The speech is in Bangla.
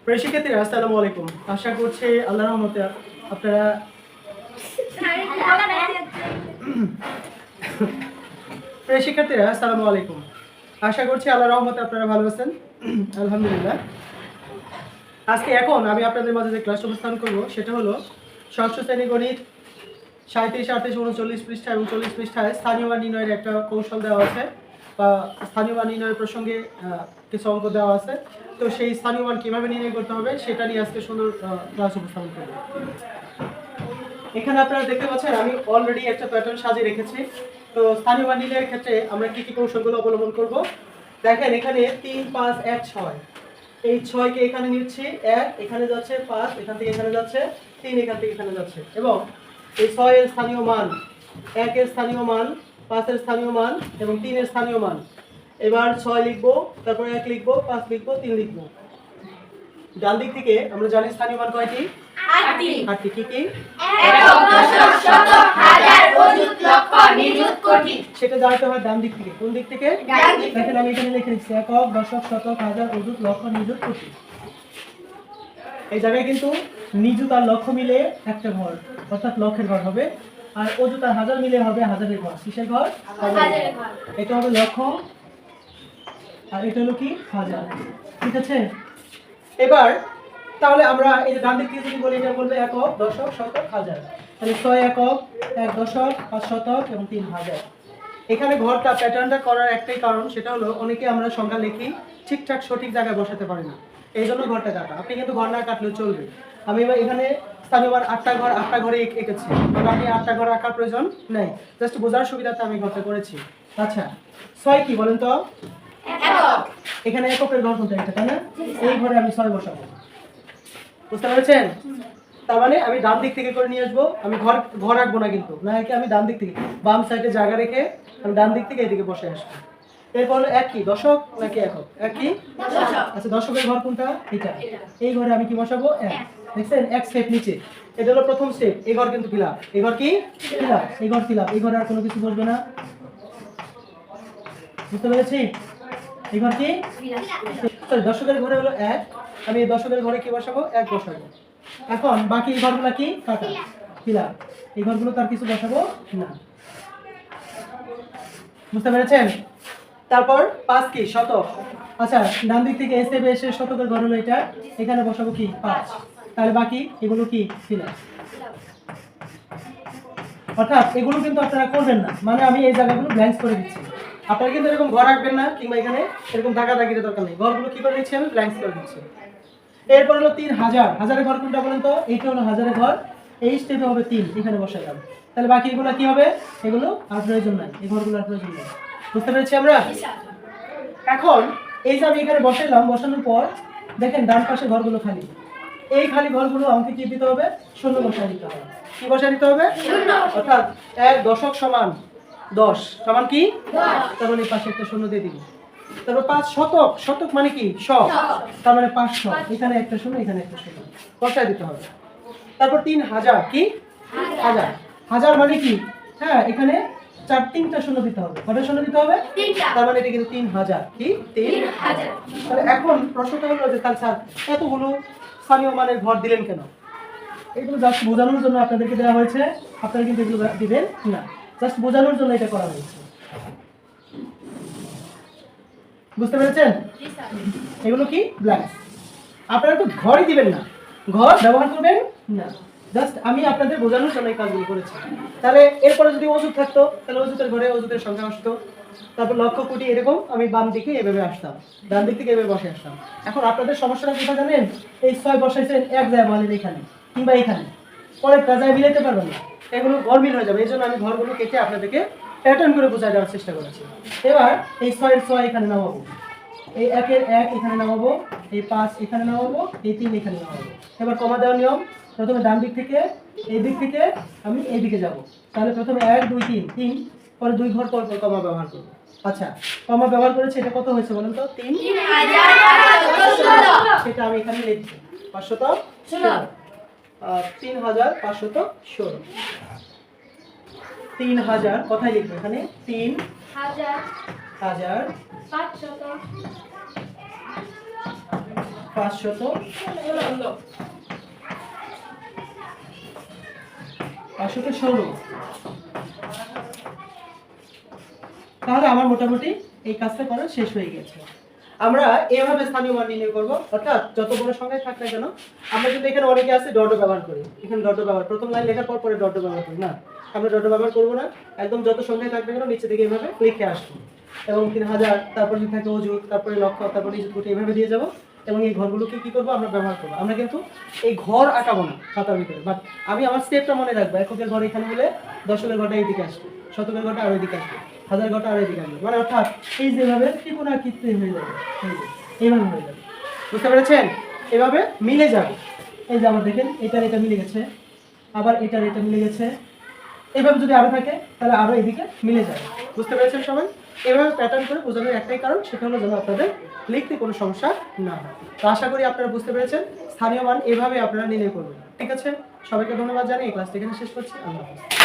প্রিয় শিক্ষার্থীরা আসসালামু আলাইকুম। আশা করছি আল্লাহর রহমতে আপনারা প্রিয় শিক্ষার্থীরা আসসালামু আলাইকুম। আশা করছি আল্লাহর রহমতে আপনারা ভালো আছেন। আলহামদুলিল্লাহ। আজকে এখন আমি আপনাদের মাঝে যে ক্লাস উপস্থাপন করব সেটা হলো ষষ্ঠ শ্রেণী গণিত 37, 38, 39 পৃষ্ঠা এবং 40 পৃষ্ঠায় স্থানীয় মান নির্ণয়ের একটা কৌশল দেওয়া আছে বা স্থানীয় মান নির্ণয়ের প্রসঙ্গে কিছু অঙ্ক দেওয়া আছে। তো সেই স্থানীয় মান কীভাবে নির্ণয় করতে হবে সেটা নিয়ে আজকে সুন্দর ক্লাস উপস্থাপন করব। এখানে আপনারা দেখতে পাচ্ছেন আমি অলরেডি একটা প্যাটার্ন সাজিয়ে রেখেছি। তো স্থানীয় মান নির্ণয়ের ক্ষেত্রে আমরা কী কী কৌশলগুলো অবলম্বন করব দেখেন। এখানে 3, 5, 1, 6, এই 6কে এখানে নিচ্ছি, 1 এখানে যাচ্ছে, 5 এখান থেকে এখানে যাচ্ছে, 3 এখান থেকে এখানে যাচ্ছে এবং এই 6 এর স্থানীয় মান, 1 এর স্থানীয় মান, 5 এর স্থানীয় মান এবং 3 এর স্থানীয় মান। এবার 6 লিখবো, তারপর 1 লিখবো, 5 লিখবো, 3 লিখবো। ডান দিক থেকে আমরা জানি স্থানীয় মান কয়টি? 8টি। কি কি? একক, দশক, শতক, হাজার, অযুত, লক্ষ, নিযুত, কোটি। সেটা জানতে হয় ডান দিক থেকে। কোন দিক থেকে? ডান দিক থেকে। দেখেন আমি এখানে লিখে দিচ্ছি একক, দশক, শতক, হাজার, অযুত, লক্ষ, নিযুত, কোটি। এই জায়গায় কিন্তু নিযুত আর লক্ষ মিলে একটা ঘর, অর্থাৎ লক্ষের ঘর হবে, আর অযুত আর হাজার মিলে হবে হাজারের ঘর। কিসের ঘর? হাজারের ঘর। এটা হবে লক্ষ আর এটা হলো কি? হাজার। ঠিক আছে। এবার তাহলে আমরা এই যে ডান দিক থেকে যদি বলি, এটা বলবে একক, দশক, শতক, হাজার। তাহলে 6 একক, 1 দশক, 5 শতক এবং 3 হাজার। এখানে ঘরটা প্যাটার্নটা করার একটাই কারণ, সেটা হলো অনেকে আমরা সংখ্যা লিখি ঠিকঠাক সঠিক জায়গায় বসাতে পারি না, এই জন্য ঘরটা কাটা। আপনি কিন্তু ঘর না কাটলেও চলবে। আমি এবার এখানে স্থানীয় মান 8টা ঘর, 8টা ঘরে এঁকেছি, তবে আমি 8টা ঘর আঁকার প্রয়োজন নেই, জাস্ট বোঝার সুবিধাতে আমি ঘরটা করেছি। আচ্ছা, 6 কি বলেন তো? একক। এখানে এককের ঘর কোনটা? এটা, তাই না? এই ঘরে আমি 6 বসাবো। বুঝতে পেরেছেন? তার মানে আমি ডান দিক থেকে করে নিয়ে আসবো। আমি ঘর রাখবো না, কিন্তু না একে আমি ডান দিক থেকে বাম সাইডে জায়গা রেখে আমি ডান দিক থেকে এদিকে বসে আসবো। এরপর হলো এক কি? দশক নাকি একক? এক কি? আচ্ছা, দশকের ঘর কোনটা? এটা। এই ঘরে আমি কি বসাবো? এক। দেখছেন? এক স্টেপ নিচে। এটা হলো প্রথম স্টেপ। এই ঘর কিন্তু ফিল আপ। এই ঘর কি? Fill up. এই ঘর ফিল আপ। এই ঘরে আর কোনো কিছু বসবে না। বুঝতে পেরেছি? এই ঘর কি? সরি, দশকের ঘরে হলো এক। আমি এই দশকের ঘরে কি বসাবো? এক বসাবো। এখন বাকি এই ঘরগুলো কি? কাটা, ফিল আপ। এই ঘরগুলো তার কিছু বসাবো না। বুঝতে পেরেছেন? তারপর 5 কি? শতক। আচ্ছা, ডান দিক থেকে এসে এসে শতকের ঘর হলো এটা, এখানে বসাবো কি? 5। তাহলে বাকি এগুলো কি? Fill up. অর্থাৎ এগুলো কিন্তু আপনারা করবেন না, মানে আমি এই জায়গাগুলো ব্ল্যাঙ্কস করে দিচ্ছি। আপনারা কিন্তু এরকম ঘর রাখবেন না, কিংবা এখানে এরকম দাগা দাগির দরকার নেই। ঘরগুলো কি করে দিচ্ছি? আমি ব্ল্যাঙ্কস করে দিচ্ছি। এরপর হলো 3 হাজার। হাজারের ঘর কোনটা বলেন তো? এইটা হলো হাজারের ঘর। এই স্টেপে হবে 3, এখানে বসালাম। তাহলে বাকি এগুলো কি হবে? এগুলো আর প্রয়োজন নাই, এই ঘরগুলো আর প্রয়োজন নেই। বুঝতে পেরেছি আমরা? এখন এই যে আমি এখানে বসাইলাম, বসানোর পর দেখেন ডান পাশে ঘরগুলো খালি। এই খালি ঘরগুলো আমাকে কি দিতে হবে? শূন্য বসায় দিতে হবে। কি বসায় দিতে হবে? শূন্য। অর্থাৎ 1 দশক সমান 10 সমান কি? 10। তার মানে পাশে একটা শূন্য দিয়ে দিব। তারপর 5 শতক। শতক মানে কি? শ। তার মানে 500। এখানে একটা শূন্য, এখানে একটা শূন্য বসায় দিতে হবে। তারপর 3 হাজার। কি? হাজার। হাজার মানে কি? হ্যাঁ, এখানে 3টা শূন্য দিতে হবে। কটা শূন্য দিতে হবে? 3টা। তার মানে এটা কিন্তু 3000। কি? 3000। তাহলে এখন প্রশ্নটা হলো যে তাহলে স্যার এতগুলো স্থানীয় মানের ঘর দিলেন কেন? এগুলো জাস্ট বোঝানোর জন্য আপনাদেরকে দেওয়া হয়েছে। আপনারা কিন্তু এগুলো দিবেন না, জাস্ট বোঝানোর জন্য এটা করা হয়েছে। বুঝতে পেরেছেন? এগুলো কি? ব্ল্যাঙ্কস। আপনারা তো ঘরই দিবেন না, ঘর ব্যবহার করবেন না, জাস্ট আমি আপনাদের বোঝানোর জন্য এই কাজগুলো করেছি। তাহলে এরপরে যদি অযুত থাকতো, তাহলে অযুতের ঘরে অযুতের সংখ্যা আসতো। তারপর লক্ষ, কোটি, এরকম আমি বাম দিকে এভাবে আসতাম, ডান দিক থেকে এভাবে বসে আসতাম। এখন আপনাদের সমস্যাটা কোথায় জানেন? এই 6 বসাইছেন এক জায়গায় বলেন এখানে কিংবা এখানে, পরের কাজায় মিলাতে পারবেন না, এগুলো ঘর মিল হয়ে যাবে। এই জন্য আমি ঘরগুলো কেটে আপনাদেরকে প্যাটার্ন করে বোঝায় দেওয়ার চেষ্টা করেছি। এবার এই 6 এর 6 এখানে নামাবো, এই 1 এর 1 এখানে নামাবো, এই 5 এখানে নামাবো, এই 3 এখানে নামাবো। এবার কমা দেওয়ার নিয়ম, প্রথমে ডান দিক থেকে এই দিক থেকে আমি এই দিকে যাব। তাহলে প্রথমে 1 2 3 3, পরে 2 ঘর পর পর কমা ব্যবহার করব। আচ্ছা, কমা ব্যবহার করেছে, এটা কত হয়েছে বলেন তো? 3516। সেটা আমি এখানে লিখছি 516। 3516। 3000 কোথায় লিখবো? এখানে 3000 500 500 516। তাহলে আমার মোটামুটি এই কাজটা করা শেষ হয়ে গেছে। আমরা এভাবে স্থানীয় মান নির্ণয় করব, অর্থাৎ যত বড় সংখ্যায় থাক না কেন, আমরা কিন্তু এখানে অনেকে আছে ডট ব্যবহার করি। এখানে ডট ব্যবহার, প্রথম লাইন লেখার পর পরে ডট ব্যবহার করি না, আমরা ডট ব্যবহার করব না। একদম যত সংখ্যায় থাকবে কেন নিচে থেকে এভাবে লিখে আসবো, এবং 3000, তারপরে যদি থাকে অযুত, তারপরে লক্ষ, তারপরে নিযুত কোটি, এভাবে দিয়ে যাব। এবং এই ঘরগুলোকে কি করবো আমরা ব্যবহার করবো। আমরা কিন্তু এই ঘর আঁকাবো না খাতার ভিতরে, বাট আমি আমার স্টেপটা মনে রাখবো। এককের ঘর এখানে হলে দশকের ঘরটা এইদিকে আসবে, শতকের ঘরটা আর ওইদিকে আসবে, হাজার ঘরটা আর এইদিকে আসবে। মানে অর্থাৎ এই যেভাবে ত্রিকোণাকৃতি হয়ে যাবে, এইভাবে হয়ে যাবে। বুঝতে পেরেছেন? এভাবে মিলে যাবে। এই যে আমার দেখেন এটার এটা মিলে গেছে, আবার এটার এটা মিলে গেছে। এইভাবে যদি আরো থাকে তাহলে আরো এদিকে মিলে যাবে। বুঝতে পেরেছেন সবাই? এভাবে প্যাটার্ন করে বোঝানোর একটাই কারণ, সেটা হলো যেন আপনাদের লিখতে কোনো সমস্যা না হয়। তো আশা করি আপনারা বুঝতে পেরেছেন। স্থানীয় মান এভাবে আপনারা নির্ণয় করবেন। ঠিক আছে, সবাইকে ধন্যবাদ জানিয়ে এই ক্লাসটি এখানে শেষ করছি। আল্লাহ হাফেজ।